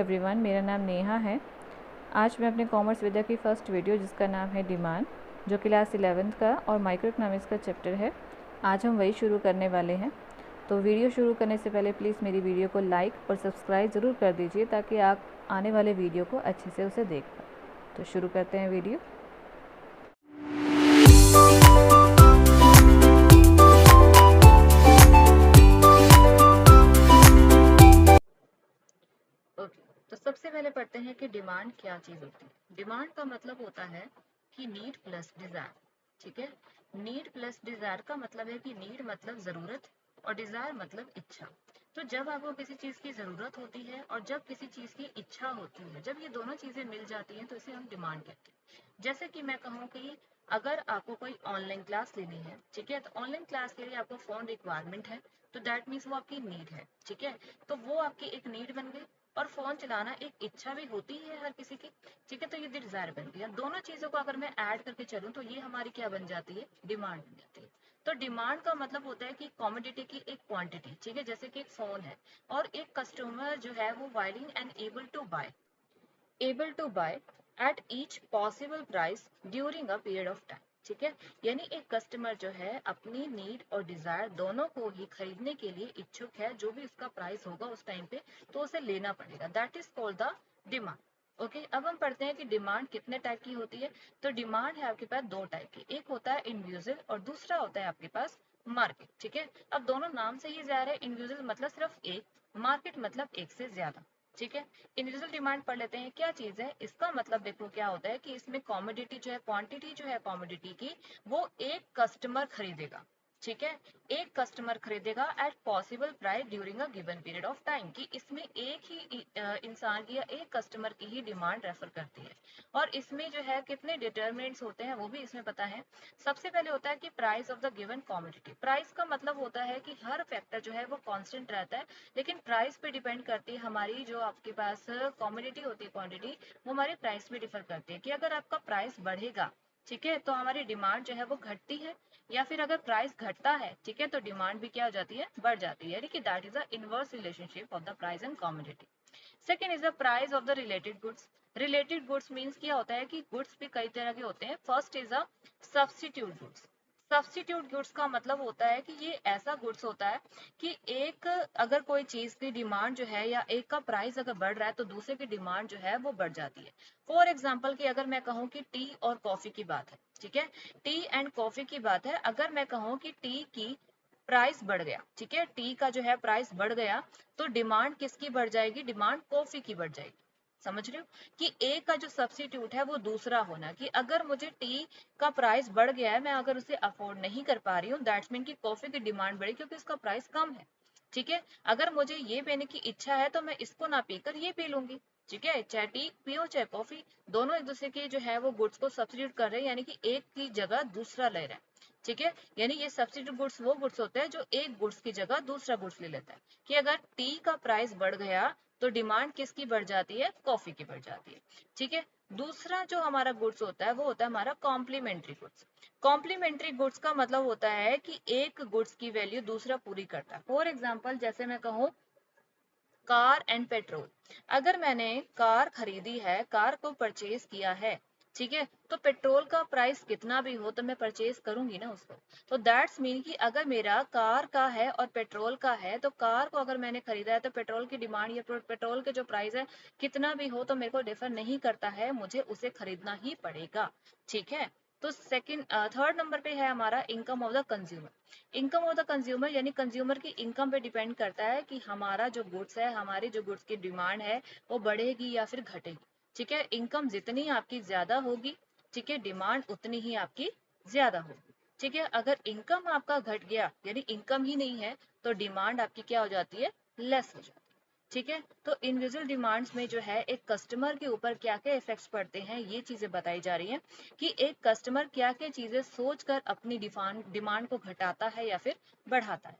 Everyone, मेरा नाम नेहा है। आज मैं अपने कॉमर्स विद्या की फ़र्स्ट वीडियो जिसका नाम है डिमांड, जो क्लास 11th का और माइक्रो इकोनॉमिक्स का चैप्टर है, आज हम वही शुरू करने वाले हैं। तो वीडियो शुरू करने से पहले प्लीज़ मेरी वीडियो को लाइक और सब्सक्राइब ज़रूर कर दीजिए ताकि आप आने वाले वीडियो को अच्छे से उसे देख पाएँ। तो शुरू करते हैं वीडियो। तो सबसे पहले पढ़ते हैं कि डिमांड क्या चीज़ होती है। डिमांड का मतलब होता है कि नीड प्लस डिज़ायर। ठीक है, नीड प्लस डिज़ायर का मतलब है कि नीड मतलब ज़रूरत और डिज़ायर मतलब इच्छा। तो जब आपको किसी चीज़ की ज़रूरत होती है और जब किसी चीज़ की इच्छा होती है, जब ये दोनों चीज़ें मिल जाती हैं तो इसे हम डिमांड कहते हैं। जैसे कि मैं कहूँ कि अगर आपको कोई ऑनलाइन क्लास लेनी है, ठीक है, तो ऑनलाइन क्लास के लिए आपको फ़ोन रिक्वायरमेंट है, तो दैट मीन्स वो आपकी नीड है। ठीक है, तो वो आपकी एक नीड बन गई और फोन चलाना एक इच्छा भी होती है हर किसी की। ठीक है, तो ये डिजायर बन गया। दोनों चीजों को अगर मैं ऐड करके चलूं तो ये हमारी क्या बन जाती है, डिमांड बन जाती है। तो डिमांड का मतलब होता है कि कमोडिटी की एक क्वांटिटी। ठीक है, जैसे कि एक फोन है और एक कस्टमर जो है वो willing and able to buy at each possible price during a period of time. ठीक है, यानी एक कस्टमर जो है अपनी नीड और डिजायर दोनों को ही खरीदने के लिए इच्छुक है। जो भी उसका प्राइस होगा उस टाइम पे तो उसे लेना पड़ेगा। That is called the demand. Okay, अब हम पढ़ते हैं कि डिमांड कितने टाइप की होती है। तो डिमांड है आपके पास दो टाइप की, एक होता है इंडिविजुअल और दूसरा होता है आपके पास मार्केट। ठीक है, अब दोनों नाम से ही जा रहे हैं, इंडिविजुअल मतलब सिर्फ एक, मार्केट मतलब एक से ज्यादा। ठीक है, इंडिविजुअल डिमांड पढ़ लेते हैं क्या चीज है। इसका मतलब देखो क्या होता है कि इसमें कमोडिटी जो है, क्वांटिटी जो है कमोडिटी की, वो एक कस्टमर खरीदेगा। ठीक है, एक कस्टमर खरीदेगा at possible price during a given period of time, कि इसमें एक ही इंसान की या एक कस्टमर की ही डिमांड रेफर करती है। और इसमें जो है कितने डिटरमिनेंट्स होते हैं वो भी इसमें पता है। सबसे पहले होता है कि price of the given commodity. Price का मतलब होता है कि हर फैक्टर जो है वो कांस्टेंट रहता है, लेकिन प्राइस पे डिपेंड करती है हमारी जो आपके पास कमोडिटी होती है, क्वांटिटी, वो हमारे प्राइस पे डिफर करती है। कि अगर आपका प्राइस बढ़ेगा, ठीक है, तो हमारी डिमांड जो है वो घटती है, या फिर अगर प्राइस घटता है, ठीक है, तो डिमांड भी क्या हो जाती है, बढ़ जाती है। यानी कि that is the inverse relationship of the price and commodity. Second is the price of the related goods. Related goods means क्या होता है कि गुड्स भी कई तरह के होते हैं। First is a substitute goods. Substitute goods का मतलब होता है कि ये ऐसा गुड्स होता है कि एक, अगर कोई चीज की डिमांड जो है या एक का प्राइस अगर बढ़ रहा है तो दूसरे की डिमांड जो है वो बढ़ जाती है। फॉर एग्जाम्पल कि अगर मैं कहूँ कि टी और कॉफी की बात है, ठीक है, टी एंड कॉफी की बात है, अगर मैं कहूँ कि टी की प्राइस बढ़ गया, ठीक है, टी का जो है प्राइस बढ़ गया, तो डिमांड किसकी बढ़ जाएगी, डिमांड कॉफी की बढ़ जाएगी। समझ रहे हो कि ए का जो सब्स्टिट्यूट है वो दूसरा होना, कि अगर मुझे टी का प्राइस बढ़ गया है, मैं अगर उसे अफोर्ड नहीं कर पा रही हूँ, दैट्स मीन कि कॉफी की डिमांड बढ़ी क्योंकि इसका प्राइस कम है। ठीक है, अगर मुझे ये पीने की इच्छा है तो मैं इसको ना पीकर ये पी लूंगी। ठीक है, चाहे टी पियो चाहे कॉफी, दोनों एक दूसरे के जो है वो गुड्स को सब्स्टिट्यूट कर रहे हैं, यानी कि एक की जगह दूसरा ले रहे हैं। ठीक है, यानी ये सब्स्टिट्यूट गुड्स वो गुड्स होते हैं जो एक गुड्स की जगह दूसरा गुड्स ले लेता है। कि अगर टी का प्राइस बढ़ गया तो डिमांड किसकी बढ़ जाती है, कॉफी की बढ़ जाती है। ठीक है, दूसरा जो हमारा गुड्स होता है वो होता है हमारा कॉम्प्लीमेंट्री गुड्स। कॉम्प्लीमेंट्री गुड्स का मतलब होता है कि एक गुड्स की वैल्यू दूसरा पूरी करता है। फॉर एग्जाम्पल जैसे मैं कहूँ कार एंड पेट्रोल। अगर मैंने कार खरीदी है, कार को परचेज किया है, ठीक है, तो पेट्रोल का प्राइस कितना भी हो तो मैं परचेज करूंगी ना उसको। तो दैट्स मीन कि अगर मेरा कार का है और पेट्रोल का है, तो कार को अगर मैंने खरीदा है तो पेट्रोल की डिमांड या पेट्रोल के जो प्राइस है कितना भी हो तो मेरे को डिफर नहीं करता है, मुझे उसे खरीदना ही पड़ेगा। ठीक है, तो सेकंड थर्ड नंबर पे है हमारा income of the consumer. Income of the consumer यानी कंज्यूमर की इनकम पे डिपेंड करता है कि हमारा जो गुड्स है, हमारी जो गुड्स की डिमांड है वो बढ़ेगी या फिर घटेगी। ठीक है, इनकम जितनी आपकी ज्यादा होगी, ठीक है, डिमांड उतनी ही आपकी ज्यादा होगी। ठीक है, अगर इनकम आपका घट गया यानी इनकम ही नहीं है तो डिमांड आपकी क्या हो जाती है, लेस हो जाती है। ठीक है, तो इंडिविजुअल डिमांड्स में जो है एक कस्टमर के ऊपर क्या क्या इफेक्ट्स पड़ते हैं ये चीजें बताई जा रही हैं, कि एक कस्टमर क्या क्या चीजें सोचकर अपनी डिमांड को घटाता है या फिर बढ़ाता है।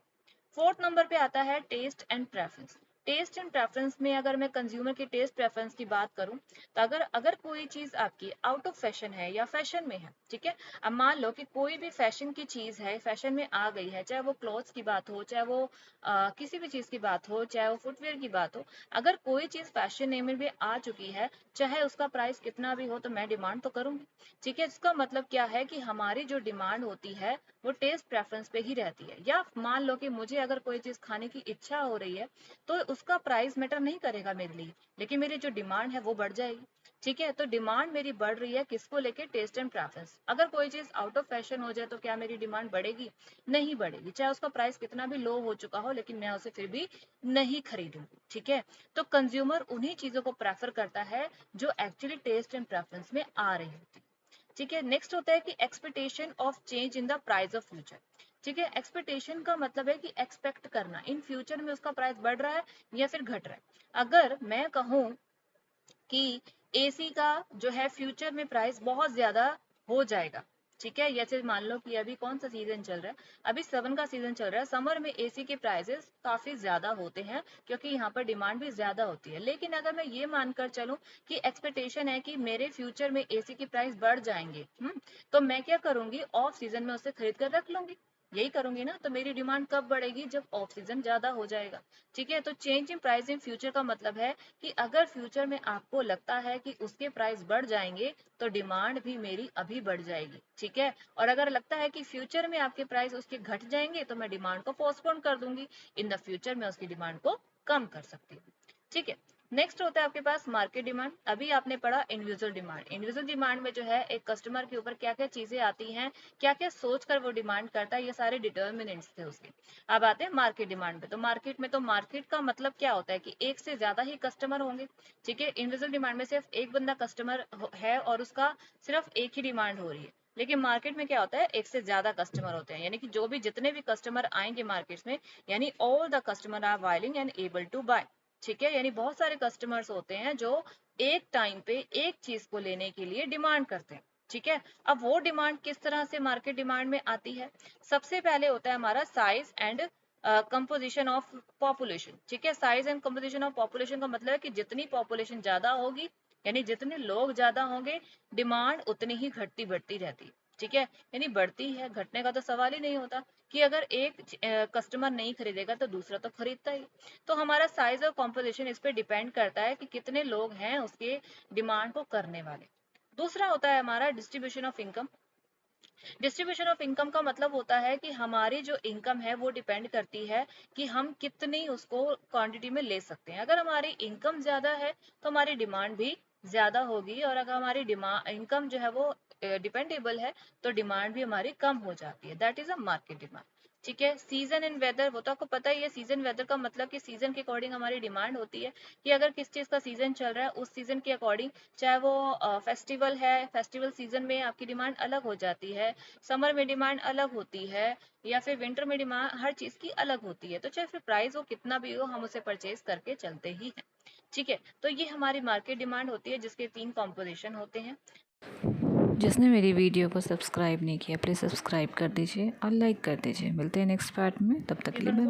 फोर्थ नंबर पे आता है taste and preference. Taste and preference में अगर मैं कंज्यूमर की टेस्ट प्रेफरेंस की बात करूं, तो अगर अगर कोई चीज आपकी आउट ऑफ फैशन है या फैशन में है, ठीक है, अब मान लो कि कोई भी फैशन की चीज है, फैशन में आ गई है, चाहे वो क्लॉथ्स की बात हो, चाहे वो किसी भी चीज की बात हो, चाहे वो फुटवेयर की बात हो, अगर कोई चीज फैशन में आ चुकी है, चाहे उसका प्राइस कितना भी हो, तो मैं डिमांड तो करूंगी। ठीक है, इसका मतलब क्या है कि हमारी जो डिमांड होती है वो टेस्ट प्रेफरेंस पे ही रहती है। या मान लो कि मुझे अगर कोई चीज खाने की इच्छा हो रही है, तो उसका प्राइस मैटर नहीं करेगा मेरे लिए, लेकिन मेरी जो डिमांड है वो बढ़ जाएगी। ठीक है, तो डिमांड मेरी बढ़ रही है किसको लेके? Taste and preference. अगर कोई चीज आउट ऑफ फैशन हो जाए तो क्या मेरी डिमांड बढ़ेगी? नहीं बढ़ेगी, चाहे उसका प्राइस कितना भी लो हो चुका हो, लेकिन मैं उसे फिर भी नहीं खरीदूंगी। ठीक है, तो कंज्यूमर उन्हीं चीजों को प्रेफर करता है जो एक्चुअली टेस्ट एंड प्रेफरेंस में आ रही होती है। ठीक है, नेक्स्ट होता है कि expectation of change in the price of future. ठीक है, एक्सपेक्टेशन का मतलब है कि एक्सपेक्ट करना इन फ्यूचर में उसका प्राइस बढ़ रहा है या फिर घट रहा है। अगर मैं कहूँ कि एसी का जो है फ्यूचर में प्राइस बहुत ज्यादा हो जाएगा, ठीक है, जैसे मान लो कि अभी कौन सा सीजन चल रहा है, अभी समर का सीजन चल रहा है, समर में एसी के प्राइसेस काफी ज्यादा होते हैं क्योंकि यहाँ पर डिमांड भी ज्यादा होती है। लेकिन अगर मैं ये मानकर चलूं कि एक्सपेक्टेशन है कि मेरे फ्यूचर में एसी की प्राइस बढ़ जाएंगे, तो मैं क्या करूंगी? ऑफ सीजन में उसे खरीद कर रख लूंगी। यही करूंगी ना, तो मेरी डिमांड कब बढ़ेगी? जब ऑफ सीजन ज्यादा हो जाएगा। ठीक है, तो change in price in future का मतलब है कि अगर फ्यूचर में आपको लगता है कि उसके प्राइस बढ़ जाएंगे, तो डिमांड भी मेरी अभी बढ़ जाएगी। ठीक है, और अगर लगता है कि फ्यूचर में आपके प्राइस उसके घट जाएंगे, तो मैं डिमांड को पोस्टपोन कर दूंगी। इन द फ्यूचर में उसकी डिमांड को कम कर सकती हूँ। ठीक है, नेक्स्ट होता है आपके पास मार्केट डिमांड। अभी आपने पढ़ा इंडिविजुअल डिमांड। इंडिविजुअल डिमांड में जो है एक कस्टमर के ऊपर क्या क्या चीजें आती हैं, क्या क्या सोच कर वो डिमांड करता है, ये सारे डिटर्मिनेंट्स थे उसके। अब आते हैं मार्केट डिमांड पे। तो मार्केट का मतलब क्या होता है कि एक से ज्यादा ही कस्टमर होंगे। ठीक है, इंडिविजुअल डिमांड में सिर्फ एक बंदा कस्टमर है और उसका सिर्फ एक ही डिमांड हो रही है। लेकिन मार्केट में क्या होता है? एक से ज्यादा कस्टमर होते हैं, यानी कि जो भी जितने भी कस्टमर आएंगे मार्केट में, यानी all the customer are willing and able to buy. ठीक है, यानी बहुत सारे कस्टमर्स होते हैं जो एक टाइम पे एक चीज को लेने के लिए डिमांड करते हैं। ठीक है, अब वो डिमांड किस तरह से मार्केट डिमांड में आती है? सबसे पहले होता है हमारा size and composition of population. ठीक है, size and composition of population का मतलब है कि जितनी पॉपुलेशन ज्यादा होगी, यानी जितने लोग ज्यादा होंगे, डिमांड उतनी ही घटती बढ़ती रहती है। ठीक है, यानी बढ़ती है, घटने का तो सवाल ही नहीं होता कि अगर एक कस्टमर नहीं खरीदेगा तो दूसरा तो खरीदता ही। तो हमारा साइज और कॉम्पोजिशन इस पे डिपेंड करता है कि कितने लोग हैं उसके डिमांड को करने वाले। दूसरा होता है हमारा distribution of income. Distribution of income का मतलब होता है कि हमारी जो इनकम है वो डिपेंड करती है कि हम कितनी उसको क्वांटिटी में ले सकते हैं। अगर हमारी इनकम ज्यादा है तो हमारी डिमांड भी ज्यादा होगी, और अगर हमारी डिमांड इनकम जो है वो डिपेंडेबल है, तो डिमांड भी हमारी कम हो जाती है। That is a market demand. ठीक है, सीजन एंड वेदर, वो तो आपको पता ही है। सीजन वेदर का मतलब कि सीजन के अकॉर्डिंग हमारी डिमांड होती है कि अगर किस चीज का सीजन चल रहा है उस सीजन के अकॉर्डिंग, चाहे वो फेस्टिवल है, फेस्टिवल सीजन में आपकी डिमांड अलग हो जाती है, समर में डिमांड अलग होती है, या फिर विंटर में डिमांड हर चीज की अलग होती है। तो चाहे फिर प्राइस हो कितना भी हो, हम उसे परचेज करके चलते ही हैं। ठीक है, तो ये हमारी मार्केट डिमांड होती है जिसके 3 कॉम्पोजिशन होते हैं। जिसने मेरी वीडियो को सब्सक्राइब नहीं किया प्लीज़ सब्सक्राइब कर दीजिए और लाइक कर दीजिए। मिलते हैं नेक्स्ट पार्ट में, तब तक के लिए बाय।